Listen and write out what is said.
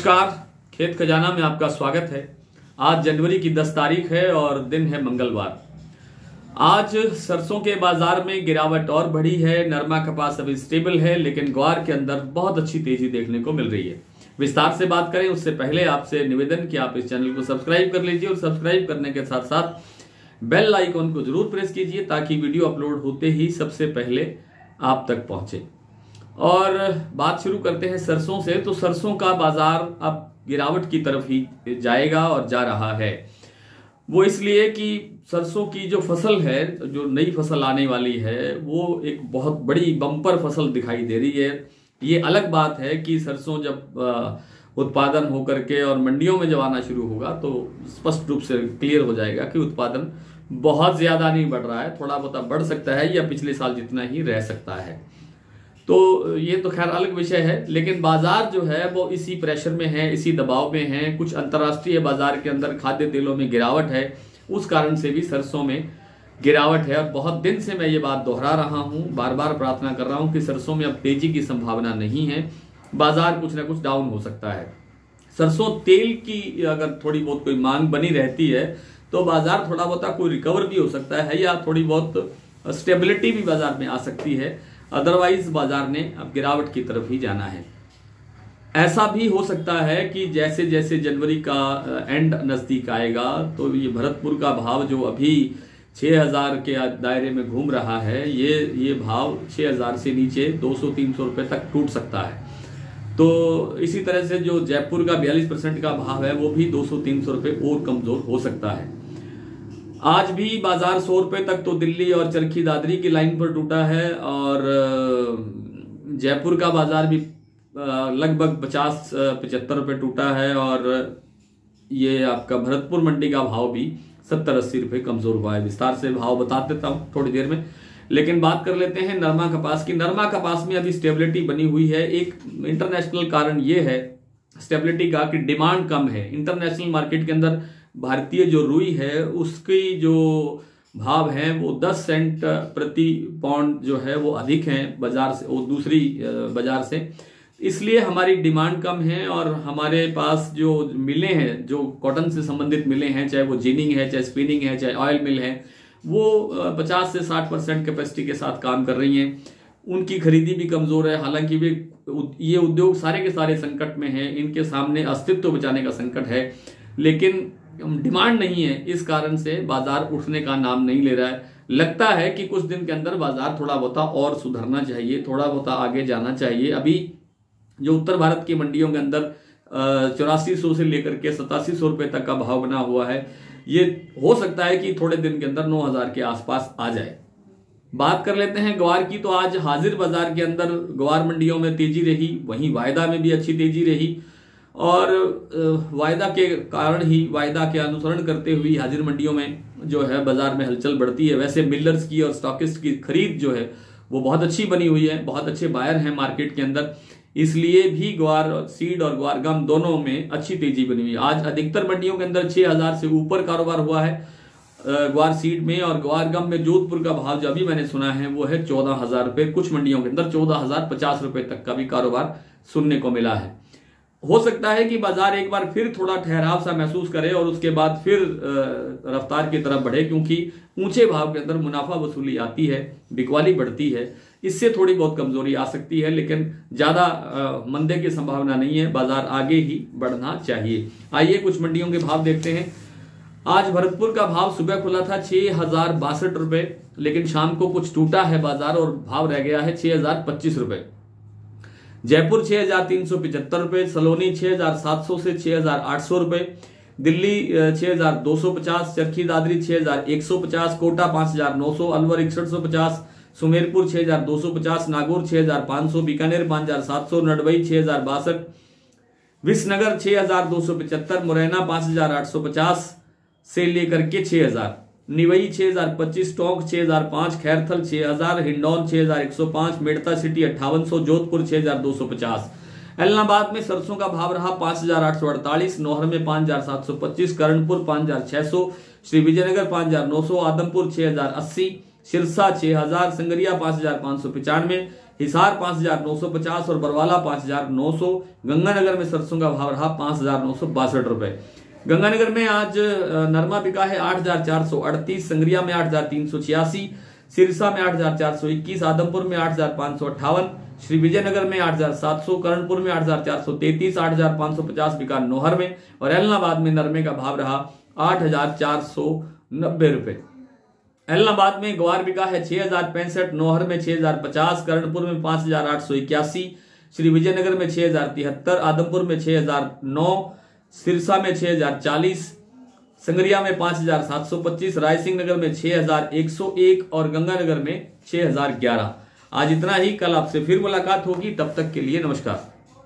नमस्कार, खेत खजाना में आपका स्वागत है। आज जनवरी की 10 तारीख है और दिन है मंगलवार। आज सरसों के बाजार में गिरावट और बढ़ी है। नरमा कपास अभी स्टेबल है, लेकिन ग्वार के अंदर बहुत अच्छी तेजी देखने को मिल रही है। विस्तार से बात करें उससे पहले आपसे निवेदन कि आप इस चैनल को सब्सक्राइब कर लीजिए और सब्सक्राइब करने के साथ साथ बेल आइकॉन को जरूर प्रेस कीजिए ताकि वीडियो अपलोड होते ही सबसे पहले आप तक पहुंचे। और बात शुरू करते हैं सरसों से। तो सरसों का बाजार अब गिरावट की तरफ ही जाएगा और जा रहा है। वो इसलिए कि सरसों की जो फसल है, जो नई फसल आने वाली है, वो एक बहुत बड़ी बम्पर फसल दिखाई दे रही है। ये अलग बात है कि सरसों जब उत्पादन होकर के और मंडियों में जब आना शुरू होगा तो स्पष्ट रूप से क्लियर हो जाएगा कि उत्पादन बहुत ज्यादा नहीं बढ़ रहा है, थोड़ा बहुत बढ़ सकता है या पिछले साल जितना ही रह सकता है। तो ये तो खैर अलग विषय है, लेकिन बाजार जो है वो इसी प्रेशर में है, इसी दबाव में है। कुछ अंतर्राष्ट्रीय बाजार के अंदर खाद्य तेलों में गिरावट है, उस कारण से भी सरसों में गिरावट है। और बहुत दिन से मैं ये बात दोहरा रहा हूं, बार बार प्रार्थना कर रहा हूं कि सरसों में अब तेजी की संभावना नहीं है, बाजार कुछ ना कुछ डाउन हो सकता है। सरसों तेल की अगर थोड़ी बहुत कोई मांग बनी रहती है तो बाजार थोड़ा बहुत कोई रिकवर भी हो सकता है या थोड़ी बहुत स्टेबिलिटी भी बाजार में आ सकती है। अदरवाइज बाजार ने अब गिरावट की तरफ ही जाना है। ऐसा भी हो सकता है कि जैसे जैसे जनवरी का एंड नजदीक आएगा तो ये भरतपुर का भाव जो अभी 6000 के दायरे में घूम रहा है, ये भाव 6000 से नीचे 200-300 रुपए तक टूट सकता है। तो इसी तरह से जो जयपुर का 42% का भाव है वो भी 200-300 रुपए और कमजोर हो सकता है। आज भी बाजार 100 रुपए तक तो दिल्ली और चरखी दादरी की लाइन पर टूटा है और जयपुर का बाजार भी लगभग 50-75 रुपए टूटा है और ये आपका भरतपुर मंडी का भाव भी 70-80 रुपए कमजोर हुआ है। विस्तार से भाव बता देता हूं थोड़ी देर में, लेकिन बात कर लेते हैं नरमा कपास की। नरमा कपास में अभी स्टेबिलिटी बनी हुई है। एक इंटरनेशनल कारण ये है स्टेबिलिटी का कि डिमांड कम है। इंटरनेशनल मार्केट के अंदर भारतीय जो रुई है उसकी जो भाव है वो 10 सेंट प्रति पाउंड जो है वो अधिक है बाजार से, वो दूसरी बाजार से। इसलिए हमारी डिमांड कम है और हमारे पास जो मिलें हैं, जो कॉटन से संबंधित मिलें हैं, चाहे वो जिनिंग है, चाहे स्पिनिंग है, चाहे ऑयल मिल है, वो 50 से 60% कैपेसिटी के साथ काम कर रही हैं। उनकी खरीदी भी कमजोर है। हालांकि वे ये उद्योग सारे के सारे संकट में हैं, इनके सामने अस्तित्व बचाने का संकट है, लेकिन डिमांड नहीं है। इस कारण से बाजार उठने का नाम नहीं ले रहा है। लगता है कि कुछ दिन के अंदर बाजार थोड़ा बहुत और सुधरना चाहिए, थोड़ा बहुत आगे जाना चाहिए। अभी जो उत्तर भारत की मंडियों के अंदर 8400 से लेकर के 8700 रुपए तक का भाव बना हुआ है, ये हो सकता है कि थोड़े दिन के अंदर 9000 के आसपास आ जाए। बात कर लेते हैं ग्वार की। तो आज हाजिर बाजार के अंदर ग्वार मंडियों में तेजी रही, वहीं वायदा में भी अच्छी तेजी रही और वायदा के कारण ही, वायदा के अनुसरण करते हुए हाजिर मंडियों में जो है बाजार में हलचल बढ़ती है। वैसे मिलर्स की और स्टॉकिस्ट की खरीद जो है वो बहुत अच्छी बनी हुई है, बहुत अच्छे बायर हैं मार्केट के अंदर, इसलिए भी ग्वार सीड और ग्वार गम दोनों में अच्छी तेजी बनी हुई है। आज अधिकतर मंडियों के अंदर 6000 से ऊपर कारोबार हुआ है ग्वार सीड में, और ग्वार गम में जोधपुर का भाव जो अभी मैंने सुना है वो है 14000 रुपए। कुछ मंडियों के अंदर 14050 रुपए तक का भी कारोबार सुनने को मिला है। हो सकता है कि बाजार एक बार फिर थोड़ा ठहराव सा महसूस करे और उसके बाद फिर रफ्तार की तरफ बढ़े, क्योंकि ऊंचे भाव के अंदर मुनाफा वसूली आती है, बिकवाली बढ़ती है, इससे थोड़ी बहुत कमजोरी आ सकती है, लेकिन ज्यादा मंदे की संभावना नहीं है। बाजार आगे ही बढ़ना चाहिए। आइए कुछ मंडियों के भाव देखते हैं। आज भरतपुर का भाव सुबह खुला था 6062 रुपए, लेकिन शाम को कुछ टूटा है बाजार और भाव रह गया है 6025 रुपए। जयपुर 6375 रुपए, सलोनी 6700 से 6800 रुपए, दिल्ली 6250, चरखी दादरी 6150, कोटा 5900, अलवर 6150, सुमेरपुर 6250, नागौर 6500, बीकानेर 5700, नडवई 6062, विसनगर 6275, मुरैना 5850 से लेकर के 6000, निवई 6025, टोंक 6005, खैरथल 6000, हिंडौन 6105, मेड़ता सिटी 5800, जोधपुर 6250। एलनाबाद में सरसों का भाव रहा 5848, नौहर में 5725, करणपुर 5600, श्री विजयनगर 5900, आदमपुर 6080, सिरसा 6000, संगरिया 5595, हिसार 5,950 और बरवाला 5,900। गंगानगर में सरसों का भाव रहा 5,962 रुपए। गंगानगर में आज नरमा बिका है 8,438, संगरिया में 8,386, सिरसा में 8,421, आदमपुर में 8,558, श्री विजयनगर में 8,700, करणपुर में 8,433, 8,550 बिका नौहर में और एलनाबाद में नरमे का भाव रहा 8,490 रुपए। एलनाबाद में ग्वार बिका है 6,065, नौहर में 6,050, करणपुर में 5,881, श्री विजयनगर में 6,073, आदमपुर में 6,009, सिरसा में 6,040, संगरिया में 5,725, रायसिंह नगर में 6,101 और गंगानगर में 6,011। आज इतना ही, कल आपसे फिर मुलाकात होगी, तब तक के लिए नमस्कार।